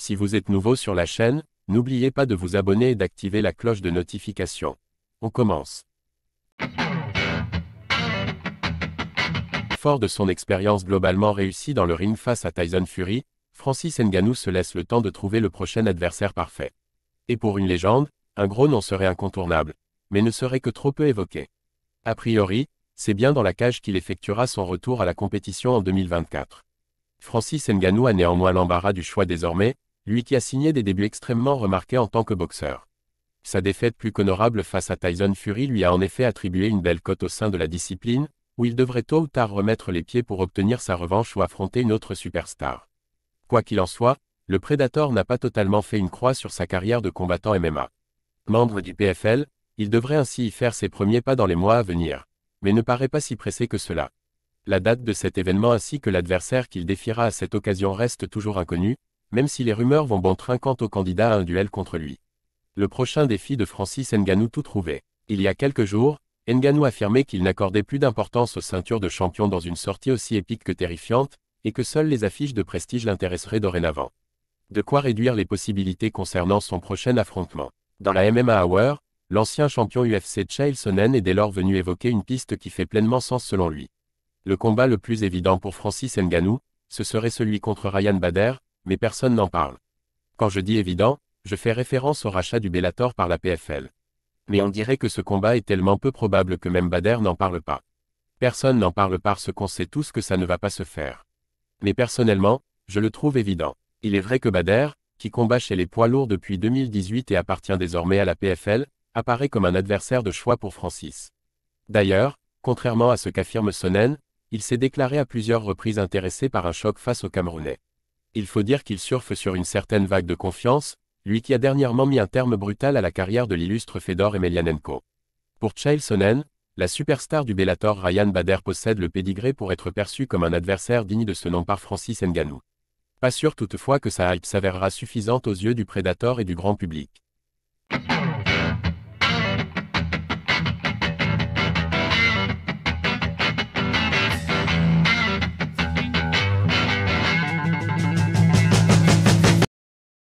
Si vous êtes nouveau sur la chaîne, n'oubliez pas de vous abonner et d'activer la cloche de notification. On commence. Fort de son expérience globalement réussie dans le ring face à Tyson Fury, Francis Ngannou se laisse le temps de trouver le prochain adversaire parfait. Et pour une légende, un gros nom serait incontournable, mais ne serait que trop peu évoqué. A priori, c'est bien dans la cage qu'il effectuera son retour à la compétition en 2024. Francis Ngannou a néanmoins l'embarras du choix désormais, lui qui a signé des débuts extrêmement remarqués en tant que boxeur. Sa défaite plus qu'honorable face à Tyson Fury lui a en effet attribué une belle cote au sein de la discipline, où il devrait tôt ou tard remettre les pieds pour obtenir sa revanche ou affronter une autre superstar. Quoi qu'il en soit, le Predator n'a pas totalement fait une croix sur sa carrière de combattant MMA. Membre du PFL, il devrait ainsi y faire ses premiers pas dans les mois à venir, mais ne paraît pas si pressé que cela. La date de cet événement ainsi que l'adversaire qu'il défiera à cette occasion reste toujours inconnue, même si les rumeurs vont bon train quant au candidat à un duel contre lui. Le prochain défi de Francis Ngannou tout trouvé. Il y a quelques jours, Ngannou affirmait qu'il n'accordait plus d'importance aux ceintures de champion dans une sortie aussi épique que terrifiante, et que seules les affiches de prestige l'intéresseraient dorénavant. De quoi réduire les possibilités concernant son prochain affrontement. Dans la MMA Hour, l'ancien champion UFC Chael Sonnen est dès lors venu évoquer une piste qui fait pleinement sens selon lui. Le combat le plus évident pour Francis Ngannou, ce serait celui contre Ryan Bader, mais personne n'en parle. Quand je dis évident, je fais référence au rachat du Bellator par la PFL. Mais on dirait que ce combat est tellement peu probable que même Bader n'en parle pas. Personne n'en parle parce qu'on sait tous que ça ne va pas se faire. Mais personnellement, je le trouve évident. Il est vrai que Bader, qui combat chez les poids lourds depuis 2018 et appartient désormais à la PFL, apparaît comme un adversaire de choix pour Francis. D'ailleurs, contrairement à ce qu'affirme Sonnen, il s'est déclaré à plusieurs reprises intéressé par un choc face au Camerounais. Il faut dire qu'il surfe sur une certaine vague de confiance, lui qui a dernièrement mis un terme brutal à la carrière de l'illustre Fedor Emelianenko. Pour Chael Sonnen, la superstar du Bellator Ryan Bader possède le pédigré pour être perçu comme un adversaire digne de ce nom par Francis Ngannou. Pas sûr toutefois que sa hype s'avérera suffisante aux yeux du Predator et du grand public.